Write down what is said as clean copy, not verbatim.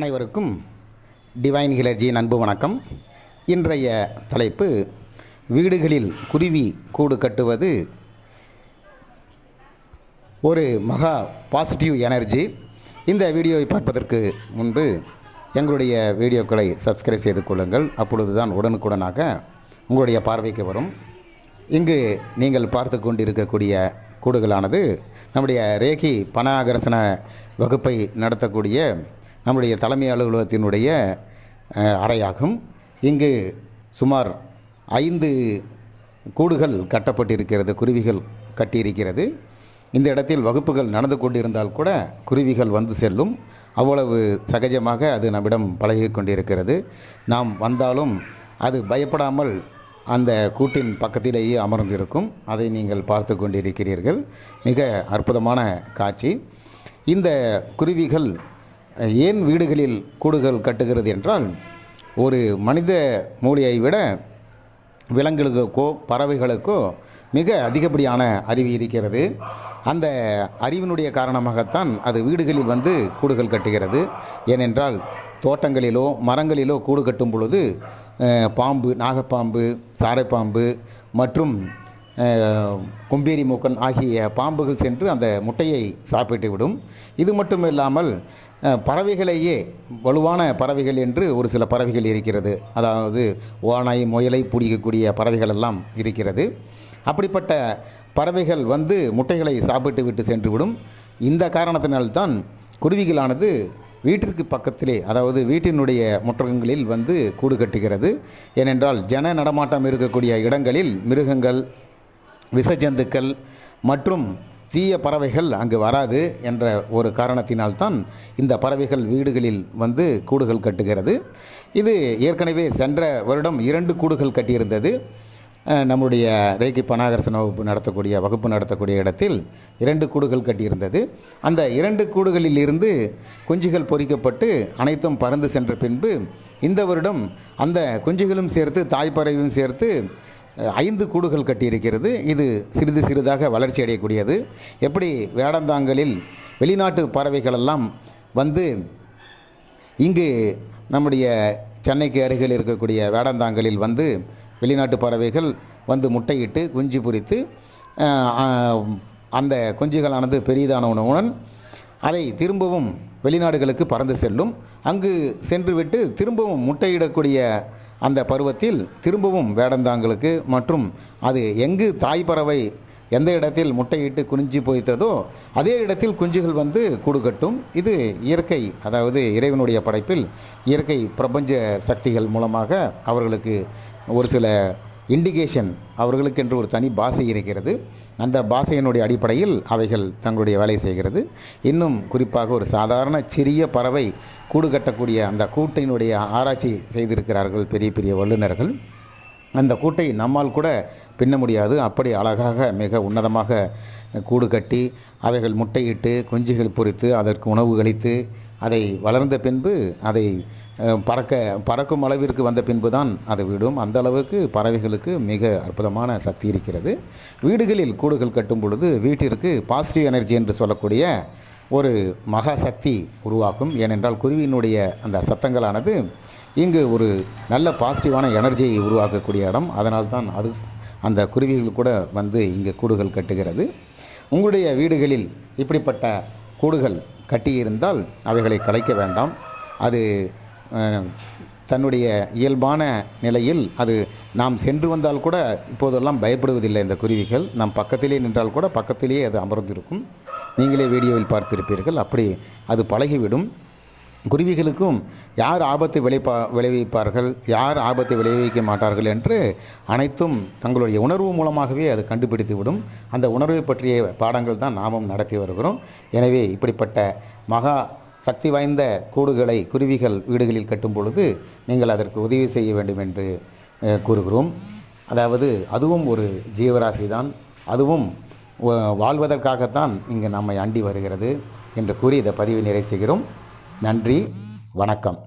அனைவருக்கும் டிவைன் ஹீலர்ஜியின் அன்பு வணக்கம். இன்றைய தலைப்பு வீடுகளில் குருவி கூடு கட்டுவது ஒரு மகா பாசிட்டிவ் எனர்ஜி. இந்த வீடியோவை பார்ப்பதற்கு முன்பு எங்களுடைய வீடியோக்களை சப்ஸ்கிரைப் செய்து கொள்ளுங்கள். அப்பொழுது தான் உடனுக்குடனாக உங்களுடைய பார்வைக்கு வரும். இங்கு நீங்கள் பார்த்து கொண்டிருக்கக்கூடிய கூடுகளானது நம்முடைய ரேகி பணாகர்ஷண வகுப்பை நடத்தக்கூடிய நம்முடைய தலைமை அலுவலகத்தினுடைய அறையாகும். இங்கு சுமார் 5 கூடுகள் கட்டப்பட்டிருக்கிறது, குருவிகள் கட்டியிருக்கிறது. இந்த இடத்தில் வகுப்புகள் நடந்து கொண்டிருந்தால் கூட குருவிகள் வந்து செல்லும். அவ்வளவு சகஜமாக அது நம்மிடம் பழகி கொண்டிருக்கிறது. நாம் வந்தாலும் அது பயப்படாமல் அந்த கூட்டின் பக்கத்திலேயே அமர்ந்திருக்கும். அதை நீங்கள் பார்த்து கொண்டிருக்கிறீர்கள். மிக அற்புதமான காட்சி. இந்த குருவிகள் ஏன் வீடுகளில் கூடுகள் கட்டுகிறது என்றால், ஒரு மனித மூளையை விட விலங்குகளுக்கோ பறவைகளுக்கோ மிக அதிகப்படியான அறிவு இருக்கிறது. அந்த அறிவினுடைய காரணமாகத்தான் அது வீடுகளில் வந்து கூடுகள் கட்டுகிறது. ஏனென்றால் தோட்டங்களிலோ மரங்களிலோ கூடு கட்டும் பொழுது பாம்பு, நாகப்பாம்பு, சாரைப்பாம்பு மற்றும் கொம்பேரி மூக்கன் ஆகிய பாம்புகள் சென்று அந்த முட்டையை சாப்பிட்டு விடும். இது மட்டும் இல்லாமல் பறவைகளையே வலுவான பறவைகள் என்று ஒரு சில பறவைகள் இருக்கிறது. அதாவது ஓநாய், முயலை பிடிக்கக்கூடிய பறவைகள் எல்லாம் இருக்கிறது. அப்படிப்பட்ட பறவைகள் வந்து முட்டைகளை சாப்பிட்டு விட்டு சென்றுவிடும். இந்த காரணத்தினால்தான் குருவிகளானது வீட்டிற்கு பக்கத்திலே, அதாவது வீட்டினுடைய முற்றங்களில் வந்து கூடு கட்டுகிறது. ஏனென்றால் ஜன நடமாட்டம் இருக்கக்கூடிய இடங்களில் மிருகங்கள், விஷஜந்துக்கள் மற்றும் தீய பறவைகள் அங்கு வராது என்ற ஒரு காரணத்தினால்தான் இந்த பறவைகள் வீடுகளில் வந்து கூடுகள் கட்டுகிறது. இது ஏற்கனவே சென்ற வருடம் 2 கூடுகள் கட்டியிருந்தது. நம்முடைய ரேகி பணாகர்ஷண வகுப்பு நடத்தக்கூடிய இடத்தில் 2 கூடுகள் கட்டியிருந்தது. அந்த 2 கூடுகளில் இருந்து குஞ்சுகள் பொறிக்கப்பட்டு அனைத்தும் பறந்து சென்ற பின்பு இந்த வருடம் அந்த குஞ்சுகளும் சேர்த்து தாய்ப்பறவையும் சேர்த்து 5 கூடுகள் கட்டியிருக்கிறது. இது சிறிது சிறிதாக வளர்ச்சி அடையக்கூடியது. எப்படி வேடந்தாங்கலில் வெளிநாட்டு பறவைகளெல்லாம் வந்து இங்கு நம்முடைய சென்னைக்கு அருகில் இருக்கக்கூடிய வேடந்தாங்கலில் வந்து வெளிநாட்டு பறவைகள் வந்து முட்டையிட்டு குஞ்சு பொரித்து அந்த குஞ்சுகளானது பெரிதானவுடன் அதை திரும்பவும் வெளிநாடுகளுக்கு பறந்து செல்லும். அங்கு சென்றுவிட்டு திரும்பவும் முட்டையிடக்கூடிய அந்த பருவத்தில் திரும்பவும் வேடந்தாங்களுக்கு மற்றும் அது எங்கு தாய் பறவை எந்த இடத்தில் முட்டையிட்டு குஞ்சு பொய்த்ததோ அதே இடத்தில் குஞ்சுகள் வந்து கூடு கட்டும். இது இயற்கை, அதாவது இறைவனுடைய படைப்பில் இயற்கை பிரபஞ்ச சக்திகள் மூலமாக அவர்களுக்கு ஒரு சில இண்டிகேஷன், அவர்களுக்கென்று ஒரு தனி பாஷை இருக்கிறது. அந்த பாஷையினுடைய அடிப்படையில் அவைகள் தங்களுடைய வேலை செய்கிறது. இன்னும் குறிப்பாக ஒரு சாதாரண சிறிய பறவை கூடு கட்டக்கூடிய அந்த கூட்டினுடைய ஆராய்ச்சி செய்திருக்கிறார்கள் பெரிய பெரிய வல்லுநர்கள். அந்த கூட்டை நம்மால் கூட பின்ன முடியாது. அப்படி அழகாக மிக உன்னதமாக கூடு கட்டி அவைகள் முட்டையிட்டு குஞ்சுகள் பொரித்து அதற்கு உணவு அளித்து அதை வளர்ந்த பின்பு அதை பறக்கும் அளவிற்கு வந்த பின்பு தான் அது விடும். அந்த அளவுக்கு பறவைகளுக்கு மிக அற்புதமான சக்தி இருக்கிறது. வீடுகளில் கூடுகள் கட்டும் பொழுது வீட்டிற்கு பாசிட்டிவ் எனர்ஜி என்று சொல்லக்கூடிய ஒரு மகா சக்தி உருவாக்கும். ஏனென்றால் குருவியினுடைய அந்த சத்தங்களானது இங்கு ஒரு நல்ல பாசிட்டிவான எனர்ஜியை உருவாக்கக்கூடிய இடம். அதனால்தான் அந்த குருவிகள் கூட வந்து இங்கே கூடுகள் கட்டுகிறது. உங்களுடைய வீடுகளில் இப்படிப்பட்ட கூடுகள் கட்டியிருந்தால் அவைகளை கலைக்க வேண்டாம். அது தன்னுடைய இயல்பான நிலையில் அது நாம் சென்று வந்தால் கூட இப்போதெல்லாம் பயப்படுவதில்லை. இந்த குருவிகள் நம் பக்கத்திலே நின்றால் கூட பக்கத்திலேயே அது அமர்ந்திருக்கும். நீங்களே வீடியோவில் பார்த்திருப்பீர்கள். அப்படி அது பழகிவிடும். குருவிகளுக்கும் யார் ஆபத்தை விளைவிப்பார்கள், யார் ஆபத்தை விளைவிக்க மாட்டார்கள் என்று அனைத்தும் தங்களுடைய உணர்வு மூலமாகவே அது கண்டுபிடித்து விடும். அந்த உணர்வை பற்றிய பாடங்கள் தான் நாமும் நடத்தி வருகிறோம். எனவே இப்படிப்பட்ட மகா சக்தி வாய்ந்த கூடுகளை குருவிகள் வீடுகளில் கட்டும் பொழுது நீங்கள் அதற்கு உதவி செய்ய வேண்டும் என்று கூறுகிறோம். அதாவது அதுவும் ஒரு ஜீவராசி தான், அதுவும் வாழ்வதற்காகத்தான் இங்கு நம்மை அண்டி வருகிறது என்று கூறி இந்த பதிவை நிறைவு செய்கிறோம். நன்றி, வணக்கம்.